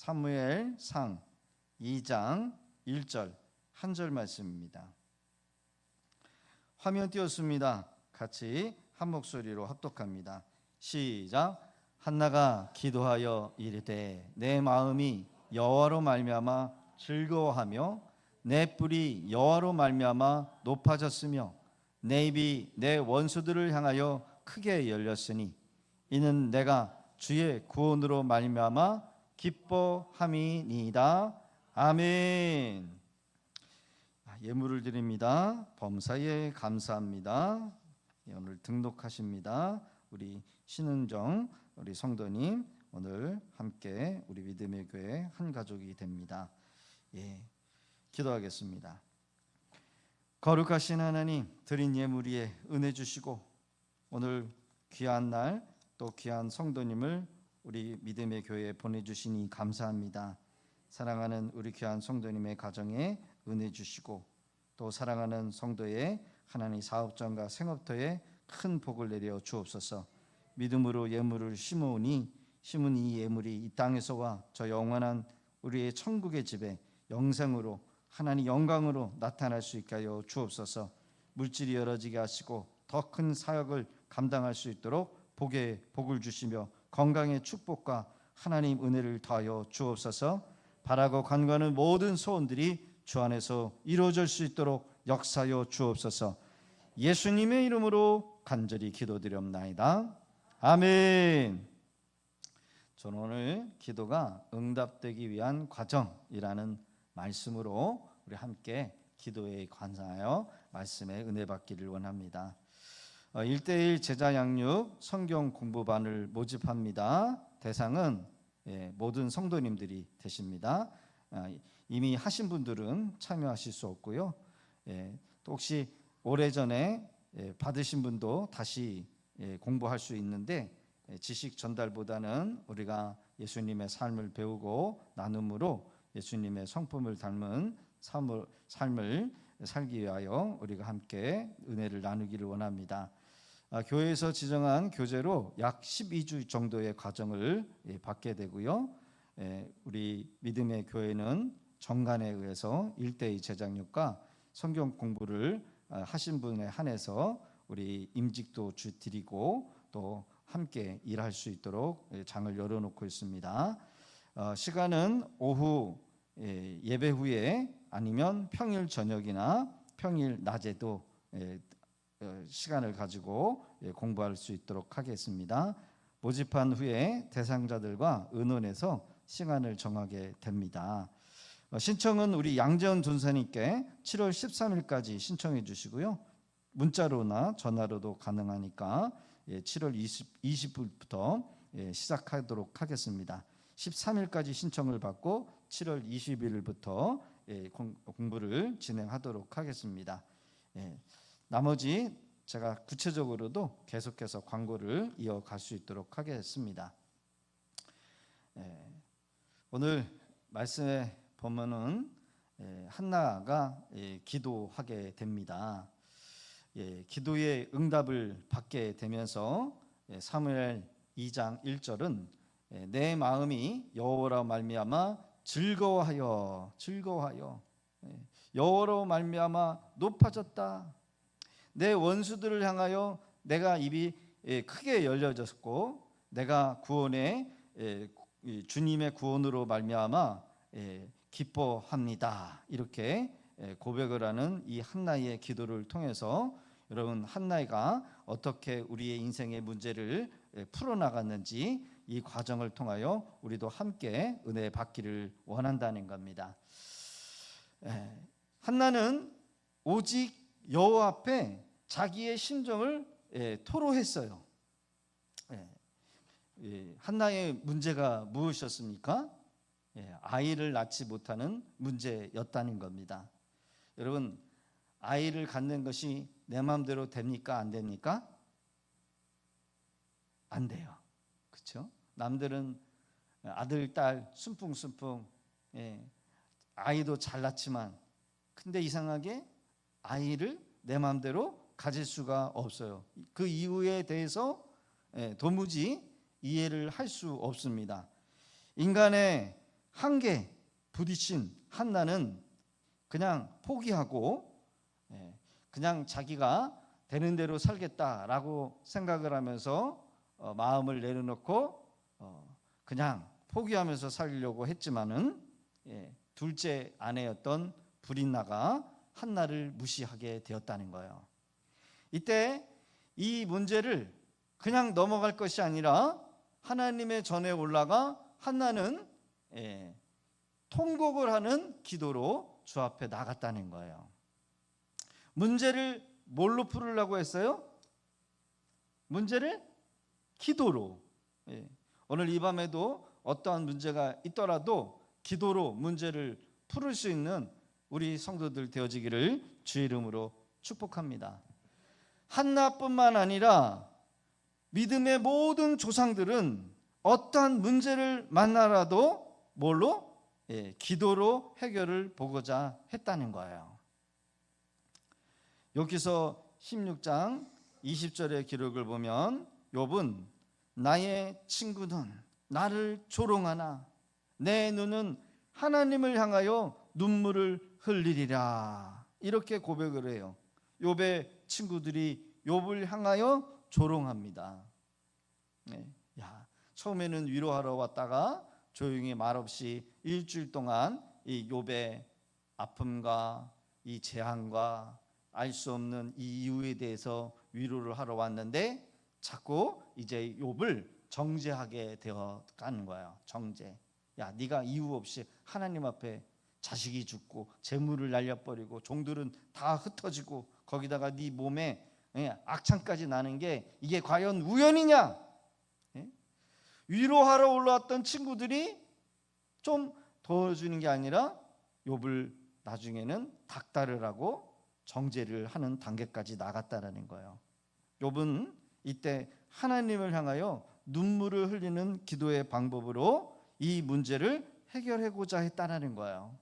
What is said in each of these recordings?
사무엘상 2장 1절 한 절 말씀입니다. 화면 띄웠습니다. 같이 한 목소리로 합독합니다. 시작. 한나가 기도하여 이르되 내 마음이 여호와로 말미암아 즐거워하며 내 뿔이 여호와로 말미암아 높아졌으며 내 입이 내 원수들을 향하여 크게 열렸으니 이는 내가 주의 구원으로 말미암아 기뻐함이니이다. 아멘. 예물을 드립니다. 범사에 감사합니다. 오늘 등록하십니다. 우리 신은정 우리 성도님 오늘 함께 우리 믿음의 교회 한 가족이 됩니다. 기도하겠습니다. 거룩하신 하나님, 드린 예물 위에 은혜 주시고 오늘 귀한 날 또 귀한 성도님을 우리 믿음의 교회에 보내주시니 감사합니다. 사랑하는 우리 귀한 성도님의 가정에 은혜 주시고 또 사랑하는 성도의 하나님 사업장과 생업터에 큰 복을 내려 주옵소서. 믿음으로 예물을 심은 이 예물이 이 땅에서와 저 영원한 우리의 천국의 집에 영생으로 하나님 영광으로 나타날 수 있게 하여 주옵소서. 물질이 열어지게 하시고 더 큰 사역을 감당할 수 있도록 복을 주시며 건강의 축복과 하나님 은혜를 더하여 주옵소서. 바라고 간구하는 모든 소원들이 주 안에서 이루어질 수 있도록 역사하여 주옵소서. 예수님의 이름으로 간절히 기도드렸나이다. 아멘. 저는 오늘 기도가 응답되기 위한 과정이라는 말씀으로 우리 함께 기도에 관하여 말씀에 은혜 받기를 원합니다. 1:1 제자 양육 성경 공부반을 모집합니다. 대상은 모든 성도님들이 되십니다. 이미 하신 분들은 참여하실 수 없고요. 또 혹시 오래전에 받으신 분도 다시 공부할 수 있는데 지식 전달보다는 우리가 예수님의 삶을 배우고 나눔으로 예수님의 성품을 닮은 삶을 살기 위하여 우리가 함께 은혜를 나누기를 원합니다. 교회에서 지정한 교재로 약 12주 정도의 과정을 받게 되고요. 우리 믿음의 교회는 정관에 의해서 1:2 제자양육과 성경 공부를 하신 분에 한해서 우리 임직도 드리고 또 함께 일할 수 있도록 장을 열어놓고 있습니다. 시간은 오후 예배 후에 아니면 평일 저녁이나 평일 낮에도 시간을 가지고 공부할 수 있도록 하겠습니다. 모집한 후에 대상자들과 의논해서 시간을 정하게 됩니다. 신청은 우리 양재원 전사님께 7월 13일까지 신청해 주시고요. 문자로나 전화로도 가능하니까 7월 20일부터 시작하도록 하겠습니다. 13일까지 신청을 받고 7월 20일부터 공부를 진행하도록 하겠습니다. 나머지 제가 구체적으로도 계속해서 광고를 이어갈 수 있도록 하겠습니다. 오늘 말씀에 보면은 한나가 기도하게 됩니다. 기도의 응답을 받게 되면서 사무엘 2장 1절은 내 마음이 여호와로 말미암아 즐거워하여 여호와로 말미암아 높아졌다. 내 원수들을 향하여 내가 입이 크게 열려졌고 내가 구원의 주님의 구원으로 말미암아 기뻐합니다. 이렇게 고백을 하는 이 한나의 기도를 통해서 여러분 한나가 어떻게 우리의 인생의 문제를 풀어나갔는지 이 과정을 통하여 우리도 함께 은혜 받기를 원한다는 겁니다. 한나는 오직 여호와 앞에 자기의 심정을 토로했어요. 한나의 문제가 무엇이었습니까? 아이를 낳지 못하는 문제였다는 겁니다. 여러분, 아이를 갖는 것이 내 마음대로 됩니까? 안 됩니까? 안 돼요. 그렇죠? 남들은 아들, 딸 순풍순풍 아이도 잘 낳지만 근데 이상하게 아이를 내 마음대로 가질 수가 없어요. 그 이유에 대해서 도무지 이해를 할 수 없습니다. 인간의 한계 부딪힌 한나는 그냥 포기하고 그냥 자기가 되는 대로 살겠다라고 생각을 하면서 마음을 내려놓고 그냥 포기하면서 살려고 했지만은 둘째 아내였던 브린나가 한나를 무시하게 되었다는 거예요. 이때 이 문제를 그냥 넘어갈 것이 아니라 하나님의 전에 올라가 한나는 통곡을 하는 기도로 주 앞에 나갔다는 거예요. 문제를 뭘로 풀으려고 했어요? 문제를 기도로. 오늘 이 밤에도 어떠한 문제가 있더라도 기도로 문제를 풀을 수 있는 우리 성도들 되어지기를 주의 이름으로 축복합니다. 한나뿐만 아니라 믿음의 모든 조상들은 어떠한 문제를 만나라도 뭘로? 기도로 해결을 보고자 했다는 거예요. 여기서 16장 20절의 기록을 보면 욥은 나의 친구는 나를 조롱하나 내 눈은 하나님을 향하여 눈물을 흘리리라, 이렇게 고백을 해요. 욥의 친구들이 욥을 향하여 조롱합니다. 처음에는 위로하러 왔다가 조용히 말없이 일주일 동안 이 욥의 아픔과 이 재앙과 알 수 없는 이 이유에 대해서 위로를 하러 왔는데 자꾸 이제 욥을 정죄하게 되어 가는 거예요. 정죄. 야, 네가 이유 없이 하나님 앞에 자식이 죽고 재물을 날려버리고 종들은 다 흩어지고 거기다가 네 몸에 악창까지 나는 게 이게 과연 우연이냐? 위로하러 올라왔던 친구들이 좀 도와주는 게 아니라 욥을 나중에는 닥달을 하고 정죄를 하는 단계까지 나갔다라는 거예요. 욥은 이때 하나님을 향하여 눈물을 흘리는 기도의 방법으로 이 문제를 해결하고자 했다라는 거예요.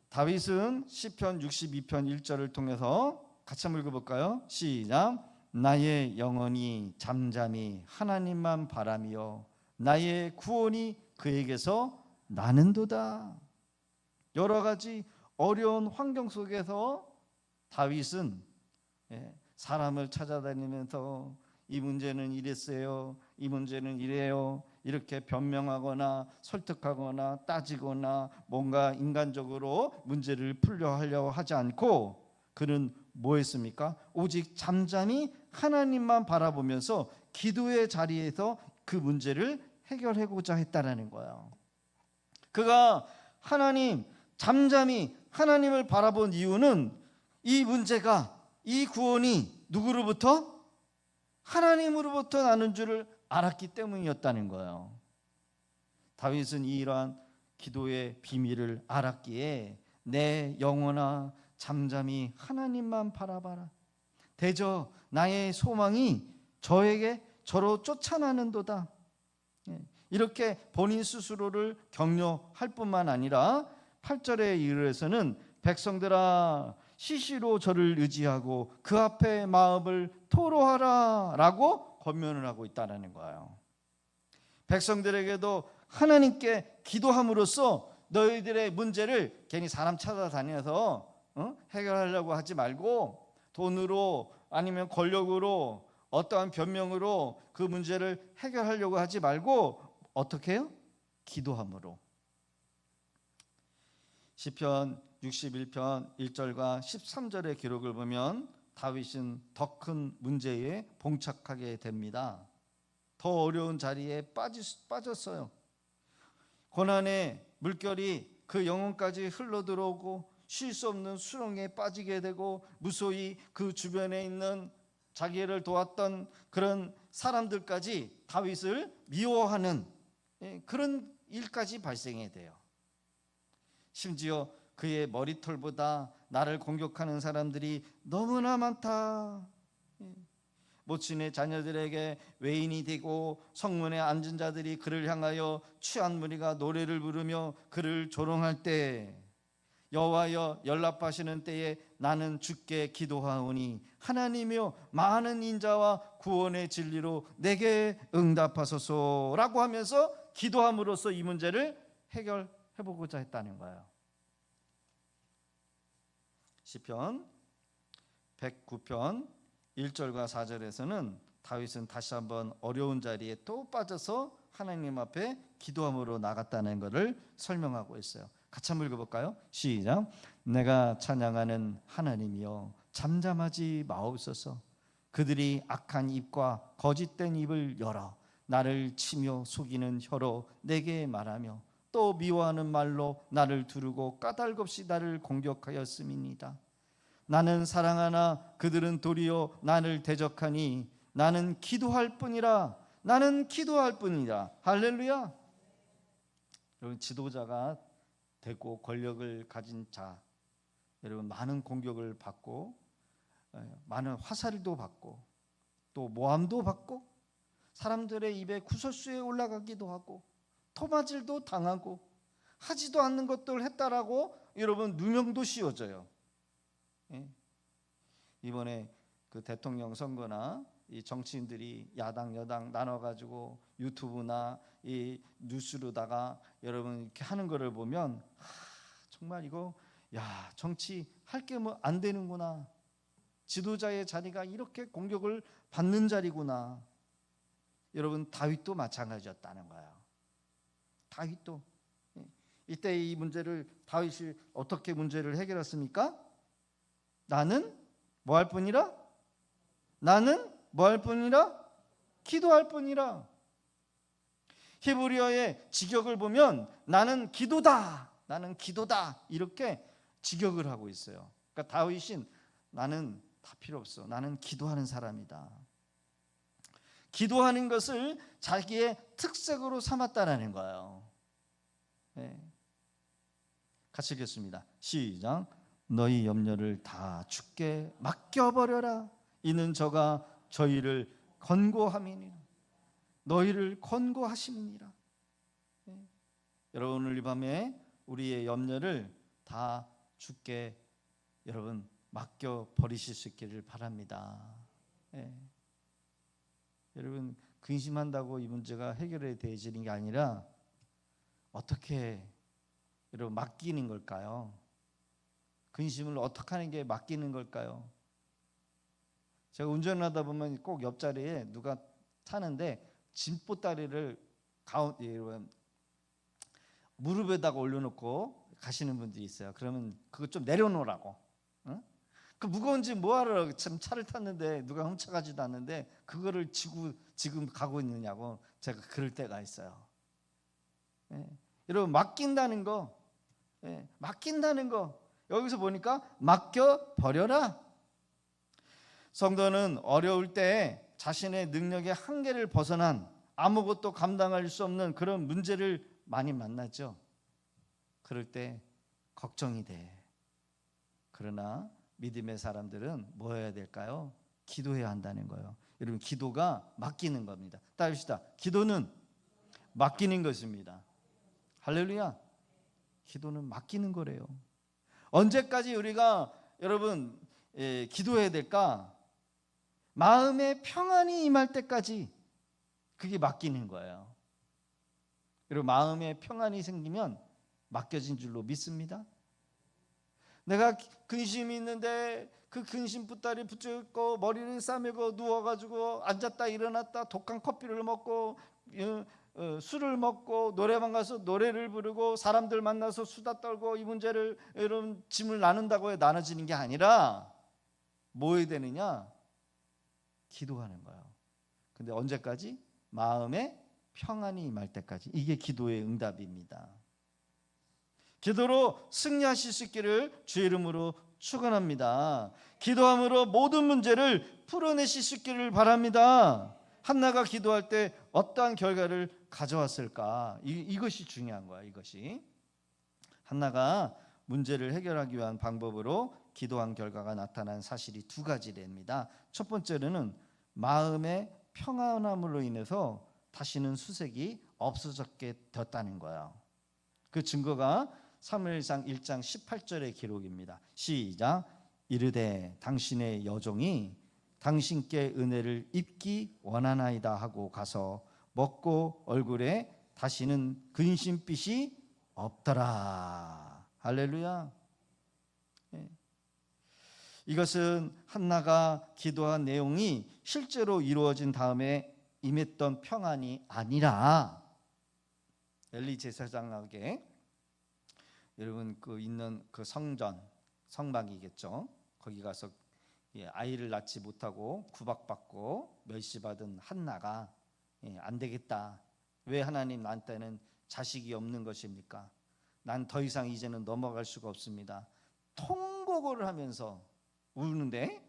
다윗은 시편 62편 1절을 통해서 같이 한번 읽어볼까요? 시작. 나의 영혼이 잠잠히 하나님만 바라며 나의 구원이 그에게서 나는도다. 여러 가지 어려운 환경 속에서 다윗은 사람을 찾아다니면서 이 문제는 이랬어요, 이 문제는 이래요, 이렇게 변명하거나 설득하거나 따지거나 뭔가 인간적으로 문제를 풀려 하려고 하지 않고 그는 뭐 했습니까? 오직 잠잠히 하나님만 바라보면서 기도의 자리에서 그 문제를 해결하고자 했다라는 거예요. 그가 잠잠히 하나님을 바라본 이유는 이 문제가, 이 구원이 누구로부터? 하나님으로부터 나는 줄을 알았기 때문이었다는 거예요. 다윗은 이러한 기도의 비밀을 알았기에 내 영혼아 잠잠히 하나님만 바라봐라. 대저 나의 소망이 저로 쫓아나는도다. 이렇게 본인 스스로를 격려할 뿐만 아니라 8절에 이르러서는 백성들아 시시로 저를 의지하고 그 앞에 마음을 토로하라 라고 권면을 하고 있다는 거예요. 백성들에게도 하나님께 기도함으로써 너희들의 문제를 괜히 사람 찾아다녀서 해결하려고 하지 말고 돈으로 아니면 권력으로 어떠한 변명으로 그 문제를 해결하려고 하지 말고 어떻게 해요? 기도함으로. 시편 61편 1절과 13절의 기록을 보면 다윗은 더 큰 문제에 봉착하게 됩니다. 더 어려운 자리에 빠졌어요. 고난의 물결이 그 영혼까지 흘러들어오고 쉴 수 없는 수렁에 빠지게 되고 무소히 그 주변에 있는 자기를 도왔던 그런 사람들까지 다윗을 미워하는 그런 일까지 발생해야 돼요. 심지어 그의 머리털보다 나를 공격하는 사람들이 너무나 많다. 모친의 자녀들에게 외인이 되고 성문에 앉은 자들이 그를 향하여 취한 무리가 노래를 부르며 그를 조롱할 때 여호와여 연락하시는 때에 나는 주께 기도하오니 하나님이여 많은 인자와 구원의 진리로 내게 응답하소서라고 하면서 기도함으로써 이 문제를 해결해 보고자 했다는 거예요. 시편 109편 1절과 4절에서는 다윗은 다시 한번 어려운 자리에 또 빠져서 하나님 앞에 기도함으로 나갔다는 것을 설명하고 있어요. 같이 한번 읽어볼까요? 시작. 내가 찬양하는 하나님이여 잠잠하지 마옵소서. 그들이 악한 입과 거짓된 입을 열어 나를 치며 속이는 혀로 내게 말하며 또 미워하는 말로 나를 두르고 까닭없이 나를 공격하였음이니이다. 나는 사랑하나 그들은 도리어 나를 대적하니 나는 기도할 뿐이라. 나는 기도할 뿐이라. 할렐루야. 여러분, 지도자가 되고 권력을 가진 자, 여러분 많은 공격을 받고 많은 화살도 받고 또 모함도 받고 사람들의 입에 구설수에 올라가기도 하고 토맞을도 당하고 하지도 않는 것들을 했다라고 여러분 누명도 씌워져요. 이번에 그 대통령 선거나 이 정치인들이 야당 여당 나눠가지고 유튜브나 이 뉴스로다가 여러분 이렇게 하는 거를 보면 정말 이거 정치 할 게 뭐 안 되는구나. 지도자의 자리가 이렇게 공격을 받는 자리구나. 여러분 다윗도 마찬가지였다는 거예요. 다윗도 이때 이 문제를 다윗이 어떻게 문제를 해결했습니까? 나는 뭐 할 뿐이라? 나는 뭐 할 뿐이라? 기도할 뿐이라. 히브리어의 직역을 보면 나는 기도다, 나는 기도다 이렇게 직역을 하고 있어요. 그러니까 다윗은 나는 다 필요 없어, 나는 기도하는 사람이다. 기도하는 것을 자기의 특색으로 삼았다라는 거예요. 같이 읽겠습니다. 시작. 너희 염려를 다 주께 맡겨버려라. 이는 저가 저희를 권고함이니라. 너희를 권고하심이니라. 여러분 오늘 이 밤에 우리의 염려를 다 주께 여러분 맡겨버리실 수 있기를 바랍니다. 여러분 근심한다고 이 문제가 해결되지는 게 아니라 어떻게 여러분 맡기는 걸까요? 근심을 어떻게 하는 게 맡기는 걸까요? 제가 운전을 하다 보면 꼭 옆자리에 누가 타는데 짐보따리를 무릎에다가 올려놓고 가시는 분들이 있어요. 그러면 그거 좀 내려놓으라고. 그 무거운 짐 뭐하러 참 차를 탔는데 누가 훔쳐가지도 않는데 그거를 지고 지금 가고 있느냐고 제가 그럴 때가 있어요. 여러분 맡긴다는 거, 맡긴다는 거 여기서 보니까 맡겨버려라. 성도는 어려울 때 자신의 능력의 한계를 벗어난 아무것도 감당할 수 없는 그런 문제를 많이 만나죠. 그럴 때 걱정이 돼. 그러나 믿음의 사람들은 뭐 해야 될까요? 기도해야 한다는 거예요. 여러분 기도가 맡기는 겁니다. 따릅시다. 기도는 맡기는 것입니다. 할렐루야. 기도는 맡기는 거래요. 언제까지 우리가 여러분 기도해야 될까? 마음의 평안이 임할 때까지 그게 맡기는 거예요. 그리고 마음의 평안이 생기면 맡겨진 줄로 믿습니다. 내가 근심이 있는데 그 근심 붓다리 붙여있고 머리를 싸매고 누워가지고 앉았다 일어났다 독한 커피를 먹고 술을 먹고 노래방 가서 노래를 부르고 사람들 만나서 수다 떨고 이 문제를 여러분 짐을 나눈다고 해 나눠지는 게 아니라 뭐 해야 되느냐? 기도하는 거예요. 근데 언제까지? 마음에 평안이 임할 때까지. 이게 기도의 응답입니다. 기도로 승리하실 수 있기를 주의 이름으로 축원합니다. 기도함으로 모든 문제를 풀어내실 수 있기를 바랍니다. 한나가 기도할 때 어떠한 결과를 가져왔을까? 이것이 중요한 거야. 이것이 한나가 문제를 해결하기 위한 방법으로 기도한 결과가 나타난 사실이 두 가지랍니다. 첫 번째로는 마음의 평안함으로 인해서 다시는 수색이 없어졌게 되었다는 거예요. 그 증거가 사무엘상 1장 18절의 기록입니다. 시작. 이르되 당신의 여종이 당신께 은혜를 입기 원하나이다 하고 가서 먹고 얼굴에 다시는 근심빛이 없더라. 할렐루야. 예. 이것은 한나가 기도한 내용이 실제로 이루어진 다음에 임했던 평안이 아니라 엘리 제사장에게, 여러분 그 있는 그 성전, 성막이겠죠. 거기 가서 아이를 낳지 못하고 구박받고 멸시받은 한나가 안 되겠다. 왜 하나님 나한테는 자식이 없는 것입니까? 난 더 이상 이제는 넘어갈 수가 없습니다. 통곡을 하면서 우는데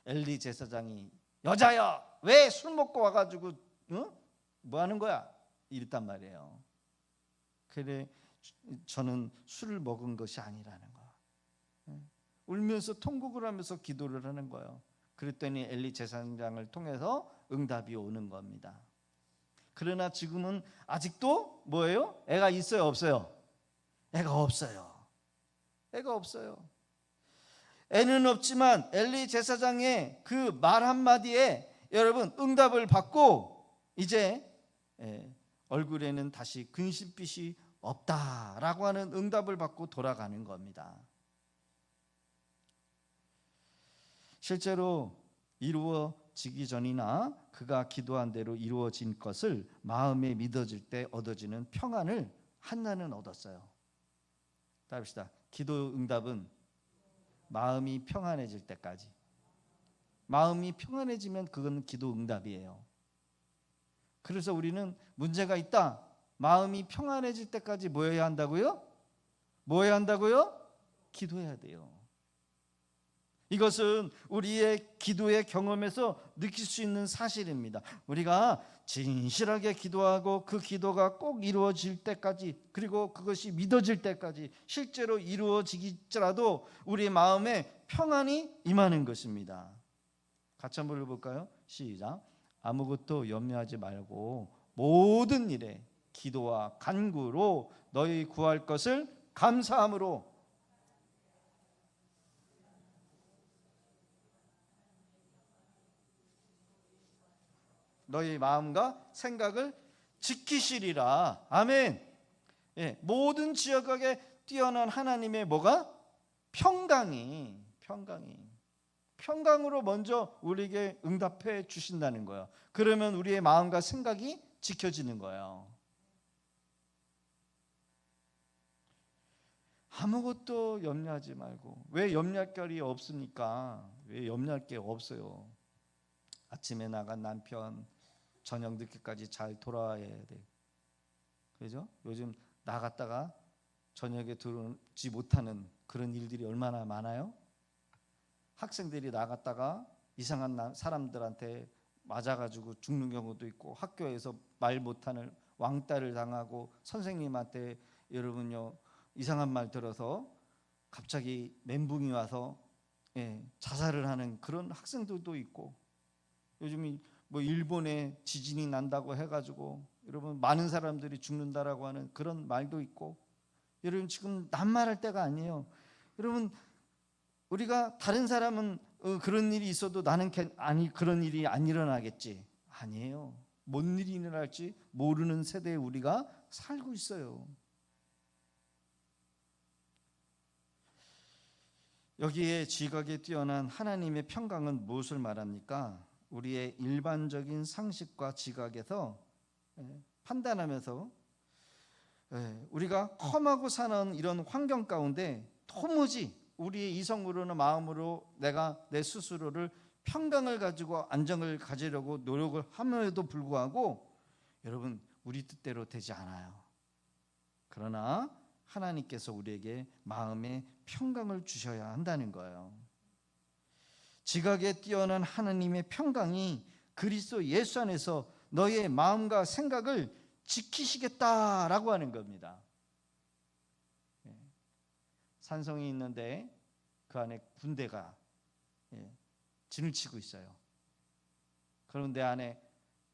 엘리 제사장이 여자여 왜 술 먹고 와가지고 뭐 하는 거야? 이랬단 말이에요. 그래 저는 술을 먹은 것이 아니라는 거야. 울면서 통곡을 하면서 기도를 하는 거예요. 그랬더니 엘리 제사장을 통해서 응답이 오는 겁니다. 그러나 지금은 아직도 뭐예요? 애가 있어요, 없어요? 애가 없어요. 애가 없어요. 애는 없지만 엘리 제사장의 그 말 한마디에 여러분 응답을 받고 이제 얼굴에는 다시 근심빛이 없다라고 하는 응답을 받고 돌아가는 겁니다. 실제로 이루어지기 전이나 그가 기도한 대로 이루어진 것을 마음에 믿어질 때 얻어지는 평안을 한나는 얻었어요. 따릅시다. 기도 응답은 마음이 평안해질 때까지. 마음이 평안해지면 그건 기도 응답이에요. 그래서 우리는 문제가 있다. 마음이 평안해질 때까지 뭐 해야 한다고요? 뭐 해야 한다고요? 기도해야 돼요. 이것은 우리의 기도의 경험에서 느낄 수 있는 사실입니다. 우리가 진실하게 기도하고 그 기도가 꼭 이루어질 때까지, 그리고 그것이 믿어질 때까지 실제로 이루어지기라도 우리의 마음에 평안이 임하는 것입니다. 같이 한번 읽어볼까요? 시작. 아무것도 염려하지 말고 모든 일에 기도와 간구로 너희 구할 것을 감사함으로 너희 마음과 생각을 지키시리라. 아멘. 모든 지역에 뛰어난 하나님의 뭐가? 평강으로 먼저 우리에게 응답해 주신다는 거예요. 그러면 우리의 마음과 생각이 지켜지는 거예요. 아무것도 염려하지 말고. 왜 염려할 거리 없습니까? 왜 염려할 게 없어요? 아침에 나간 남편 저녁 늦게까지 잘 돌아와야 돼. 그죠? 요즘 나갔다가 저녁에 들어오지 못하는 그런 일들이 얼마나 많아요? 학생들이 나갔다가 이상한 사람들한테 맞아가지고 죽는 경우도 있고, 학교에서 말 못하는 왕따를 당하고, 선생님한테 여러분요 이상한 말 들어서 갑자기 멘붕이 와서 자살을 하는 그런 학생들도 있고, 요즘 뭐 일본에 지진이 난다고 해가지고 여러분 많은 사람들이 죽는다라고 하는 그런 말도 있고, 여러분 지금 낱말할 때가 아니에요. 여러분 우리가 다른 사람은 그런 일이 있어도 나는 아니 그런 일이 안 일어나겠지. 아니에요. 뭔 일이 일어날지 모르는 세대에 우리가 살고 있어요. 여기에 지각에 뛰어난 하나님의 평강은 무엇을 말합니까? 우리의 일반적인 상식과 지각에서 판단하면서 우리가 험하고 사는 이런 환경 가운데 도무지 우리의 이성으로는 마음으로 내가 내 스스로를 평강을 가지고 안정을 가지려고 노력을 함에도 불구하고 여러분 우리 뜻대로 되지 않아요. 그러나 하나님께서 우리에게 마음의 평강을 주셔야 한다는 거예요. 지각에 뛰어난 하나님의 평강이 그리스도 예수 안에서 너의 마음과 생각을 지키시겠다라고 하는 겁니다. 산성이 있는데 그 안에 군대가 진을 치고 있어요. 그럼 내 안에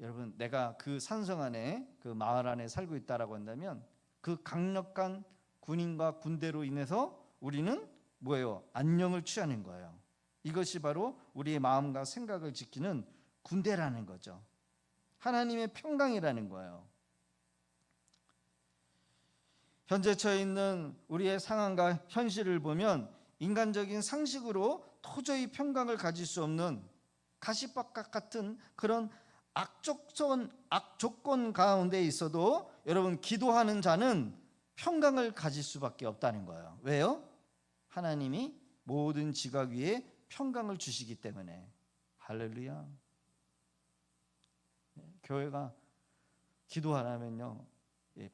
여러분 내가 그 산성 안에 그 마을 안에 살고 있다라고 한다면 그 강력한 군인과 군대로 인해서 우리는 뭐예요? 안녕을 취하는 거예요. 이것이 바로 우리의 마음과 생각을 지키는 군대라는 거죠. 하나님의 평강이라는 거예요. 현재 처해 있는 우리의 상황과 현실을 보면 인간적인 상식으로 도저히 평강을 가질 수 없는 가시밭각 같은 그런 악조건 가운데 있어도 여러분, 기도하는 자는 평강을 가질 수밖에 없다는 거예요. 왜요? 하나님이 모든 지각 위에 평강을 주시기 때문에. 할렐루야. 교회가 기도 안 하면요,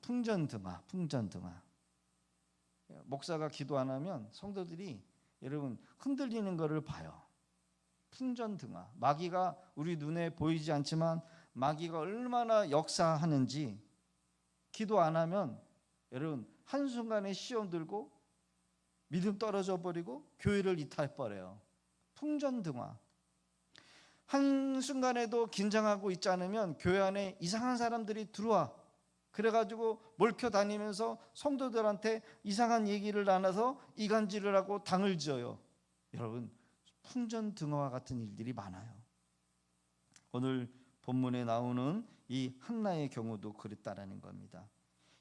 풍전등화. 목사가 기도 안 하면 성도들이 여러분 흔들리는 것을 봐요. 풍전등화. 마귀가 우리 눈에 보이지 않지만 마귀가 얼마나 역사하는지, 기도 안 하면 여러분 한순간에 시험 들고 믿음 떨어져 버리고 교회를 이탈해 버려요. 풍전등화. 한순간에도 긴장하고 있지 않으면 교회 안에 이상한 사람들이 들어와. 그래가지고 몰켜 다니면서 성도들한테 이상한 얘기를 나눠서 이간질을 하고 당을 지어요. 여러분, 풍전등화와 같은 일들이 많아요. 오늘 본문에 나오는 이 한나의 경우도 그랬다라는 겁니다.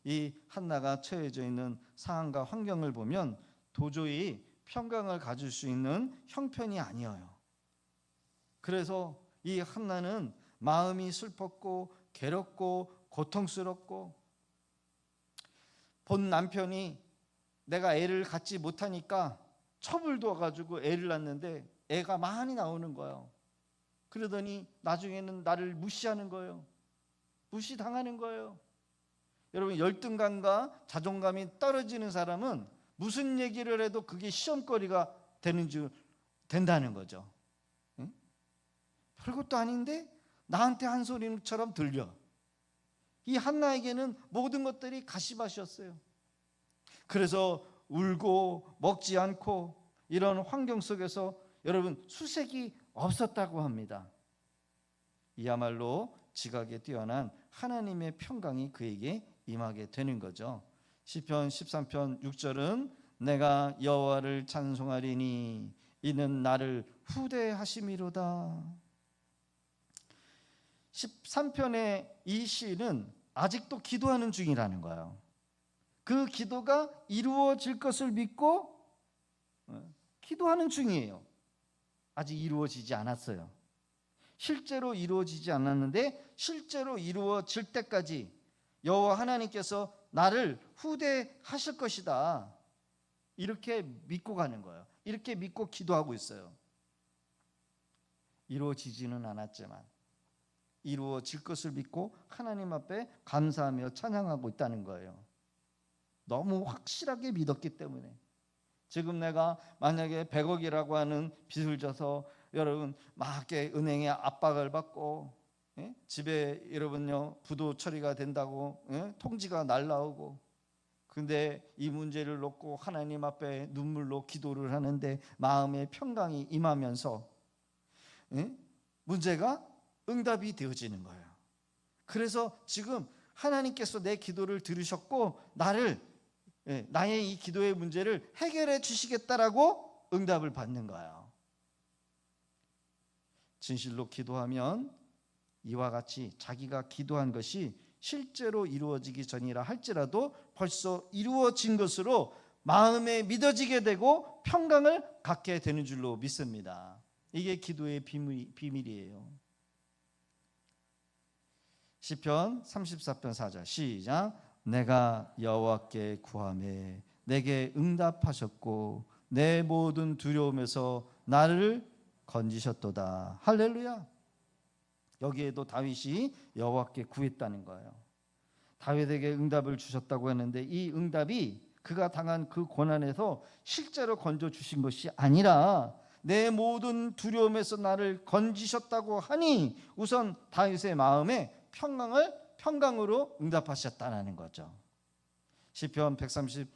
이 한나가 처해져 있는 상황과 환경을 보면 도저히 평강을 가질 수 있는 형편이 아니에요. 그래서 이 한나는 마음이 슬펐고 괴롭고 고통스럽고, 본 남편이 내가 애를 갖지 못하니까 첩을 둬가지고 애를 낳는데 애가 많이 나오는 거예요. 그러더니 나중에는 나를 무시하는 거예요. 무시당하는 거예요. 여러분, 열등감과 자존감이 떨어지는 사람은 무슨 얘기를 해도 그게 시험거리가 된다는 거죠. 응? 별것도 아닌데 나한테 한 소리처럼 들려. 이 한나에게는 모든 것들이 가시밭이었어요. 그래서 울고 먹지 않고 이런 환경 속에서 여러분 수색이 없었다고 합니다. 이야말로 지각에 뛰어난 하나님의 평강이 그에게 임하게 되는 거죠. 시편 13편 6절은 내가 여호와를 찬송하리니 이는 나를 후대하심이로다. 13편의 이 시는 아직도 기도하는 중이라는 거예요. 그 기도가 이루어질 것을 믿고 기도하는 중이에요. 아직 이루어지지 않았어요. 실제로 이루어지지 않았는데 실제로 이루어질 때까지 여호와 하나님께서 나를 후대하실 것이다, 이렇게 믿고 가는 거예요. 이렇게 믿고 기도하고 있어요. 이루어지지는 않았지만 이루어질 것을 믿고 하나님 앞에 감사하며 찬양하고 있다는 거예요. 너무 확실하게 믿었기 때문에. 지금 내가 만약에 100억이라고 하는 빚을 져서 여러분 막 은행에 압박을 받고, 집에 여러분요 부도 처리가 된다고 통지가 날라오고, 근데 이 문제를 놓고 하나님 앞에 눈물로 기도를 하는데 마음의 평강이 임하면서 문제가 응답이 되어지는 거예요. 그래서 지금 하나님께서 내 기도를 들으셨고 나의 이 기도의 문제를 해결해 주시겠다라고 응답을 받는 거예요. 진실로 기도하면 이와 같이 자기가 기도한 것이 실제로 이루어지기 전이라 할지라도 벌써 이루어진 것으로 마음에 믿어지게 되고 평강을 갖게 되는 줄로 믿습니다. 이게 기도의 비밀이에요. 시편 34편 4절 시작. 내가 여호와께 구하매 내게 응답하셨고 내 모든 두려움에서 나를 건지셨도다. 할렐루야. 여기에도 다윗이 여호와께 구했다는 거예요. 다윗에게 응답을 주셨다고 했는데 이 응답이 그가 당한 그 고난에서 실제로 건져 주신 것이 아니라 내 모든 두려움에서 나를 건지셨다고 하니 우선 다윗의 마음에 평강으로 응답하셨다는 거죠. 시편 138편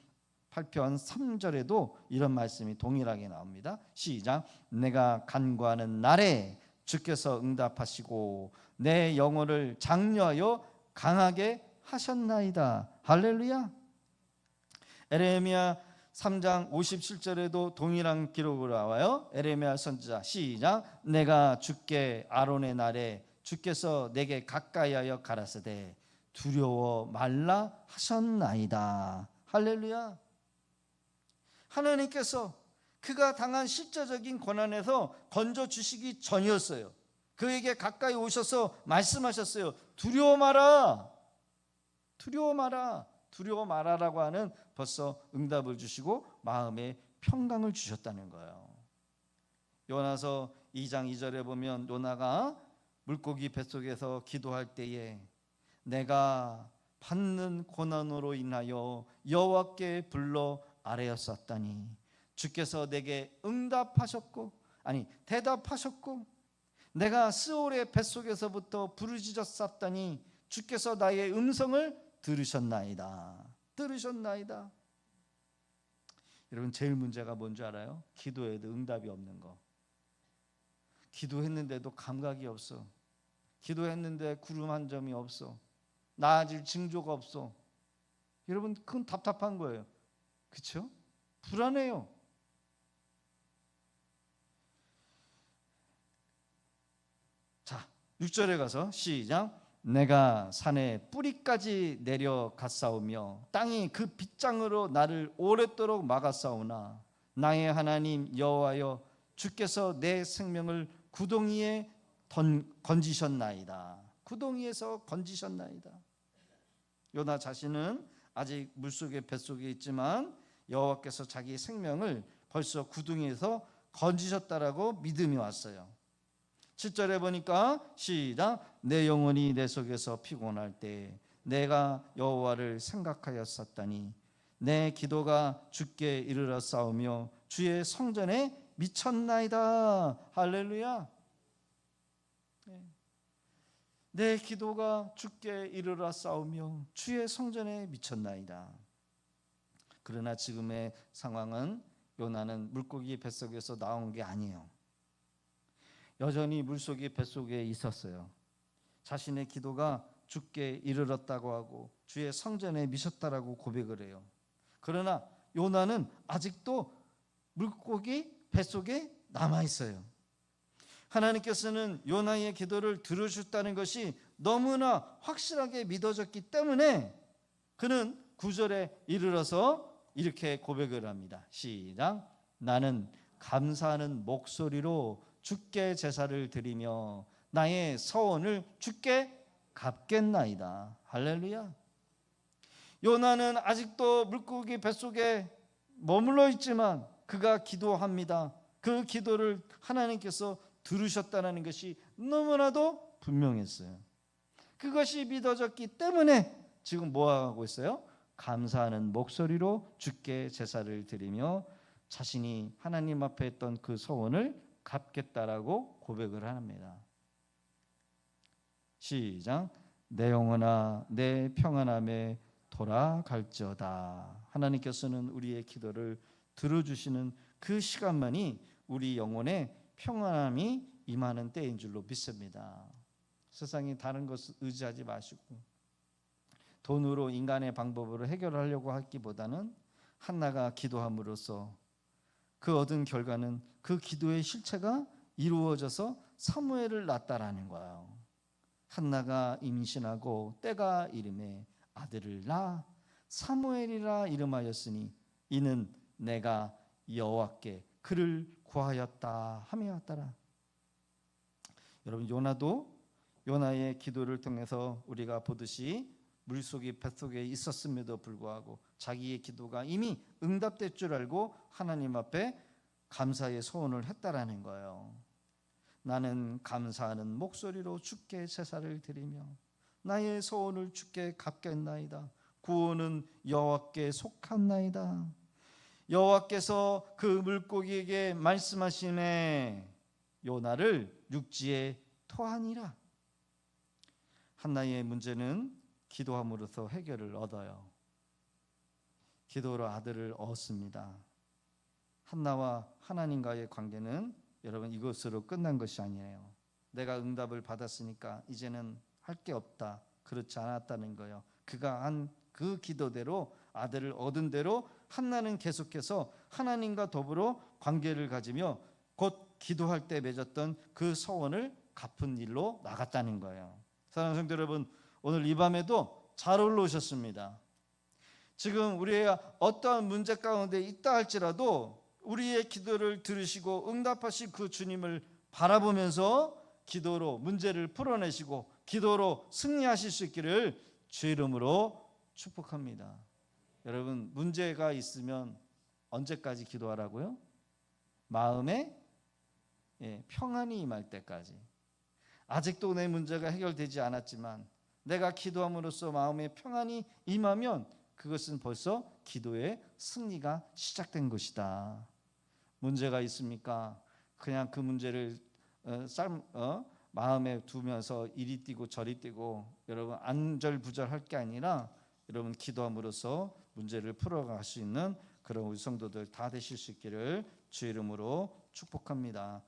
3절에도 이런 말씀이 동일하게 나옵니다. 시작. 내가 간구하는 날에 주께서 응답하시고 내 영혼을 장려하여 강하게 하셨나이다. 할렐루야. 에레미야 3장 57절에도 동일한 기록으로 나와요. 에레미야 선지자 시작. 내가 주께 아론의 날에 주께서 내게 가까이하여 가라사대 두려워 말라 하셨나이다. 할렐루야. 하나님께서 그가 당한 실제적인 고난에서 건져주시기 전이었어요. 그에게 가까이 오셔서 말씀하셨어요. 두려워 마라. 두려워 마라. 두려워 마라라고 하는 벌써 응답을 주시고 마음의 평강을 주셨다는 거예요. 요나서 2장 2절에 보면 요나가 물고기 뱃속에서 기도할 때에 내가 받는 고난으로 인하여 여호와께 불러 아뢰었었다니 주께서 내게 대답하셨고 내가 스올의 뱃속에서부터 부르짖었었다니 주께서 나의 음성을 들으셨나이다. 여러분, 제일 문제가 뭔지 알아요? 기도해도 응답이 없는 거. 기도했는데도 감각이 없어. 기도했는데 구름 한 점이 없어. 나아질 징조가 없어. 여러분, 그건 답답한 거예요. 그렇죠? 불안해요. 자, 6절에 가서 시작. 내가 산에 뿌리까지 내려갔사오며 땅이 그 빗장으로 나를 오랫도록 막았사오나 나의 하나님 여호와여 주께서 내 생명을 구덩이에 건지셨나이다. 구덩이에서 건지셨나이다. 요나 자신은 아직 물속에 뱃속에 있지만 여호와께서 자기 생명을 벌써 구덩이에서 건지셨다라고 믿음이 왔어요. 7절에 보니까 시작. 내 영혼이 내 속에서 피곤할 때 내가 여호와를 생각하였었다니 내 기도가 주께 이르러 싸우며 주의 성전에 미쳤나이다. 할렐루야. 내 기도가 주께 이르러 싸우며 주의 성전에 미쳤나이다. 그러나 지금의 상황은 요나는 물고기 뱃속에서 나온 게 아니에요. 여전히 물속이 뱃속에 있었어요. 자신의 기도가 주께 이르렀다고 하고 주의 성전에 미쳤다라고 고백을 해요. 그러나 요나는 아직도 물고기 뱃속에 남아 있어요. 하나님께서는 요나의 기도를 들으셨다는 것이 너무나 확실하게 믿어졌기 때문에 그는 9절에 이르러서 이렇게 고백을 합니다. 시작. 나는 감사하는 목소리로 주께 제사를 드리며 나의 서원을 주께 갚겠나이다. 할렐루야. 요나는 아직도 물고기 뱃속에 머물러 있지만 그가 기도합니다. 그 기도를 하나님께서 들으셨다는 것이 너무나도 분명했어요. 그것이 믿어졌기 때문에 지금 뭐 하고 있어요? 감사하는 목소리로 주께 제사를 드리며 자신이 하나님 앞에 했던 그 소원을 갚겠다라고 고백을 합니다. 시작. 내 영혼아 내 평안함에 돌아갈지어다. 하나님께서는 우리의 기도를 들어주시는 그 시간만이 우리 영혼에 평안함이 임하는 때인 줄로 믿습니다. 세상에 다른 것을 의지하지 마시고 돈으로 인간의 방법으로 해결하려고 하기보다는 한나가 기도함으로써 그 얻은 결과는 그 기도의 실체가 이루어져서 사무엘을 낳았다라는 거예요. 한나가 임신하고 때가 이름에 아들을 낳아 사무엘이라 이름하였으니 이는 내가 여호와께 그를 구하였다 하며였더라. 여러분, 요나도 요나의 기도를 통해서 우리가 보듯이 물속이 뱃속에 있었음에도 불구하고 자기의 기도가 이미 응답될 줄 알고 하나님 앞에 감사의 소원을 했다라는 거예요. 나는 감사하는 목소리로 주께 제사를 드리며 나의 소원을 주께 갚겠나이다. 구원은 여호와께 속한나이다. 여호와께서 그 물고기에게 말씀하시매 요나를 육지에 토하니라. 한나의 문제는 기도함으로써 해결을 얻어요. 기도로 아들을 얻습니다. 한나와 하나님과의 관계는 여러분 이것으로 끝난 것이 아니에요. 내가 응답을 받았으니까 이제는 할 게 없다. 그렇지 않았다는 거예요. 그가 한 그 기도대로 아들을 얻은 대로 한나는 계속해서 하나님과 더불어 관계를 가지며 곧 기도할 때 맺었던 그 소원을 갚은 일로 나갔다는 거예요. 사랑하는 성도 여러분, 오늘 이 밤에도 잘 올라오셨습니다. 지금 우리가 어떠한 문제 가운데 있다 할지라도 우리의 기도를 들으시고 응답하신 그 주님을 바라보면서 기도로 문제를 풀어내시고 기도로 승리하실 수 있기를 주의 이름으로 축복합니다. 여러분, 문제가 있으면 언제까지 기도하라고요? 마음에 평안이 임할 때까지. 아직도 내 문제가 해결되지 않았지만 내가 기도함으로써 마음에 평안이 임하면 그것은 벌써 기도의 승리가 시작된 것이다. 문제가 있습니까? 그냥 그 문제를 마음에 두면서 이리 뛰고 저리 뛰고 여러분 안절부절할 게 아니라 여러분 기도함으로써 문제를 풀어갈 수 있는 그런 우리 성도들 다 되실 수 있기를 주의 이름으로 축복합니다.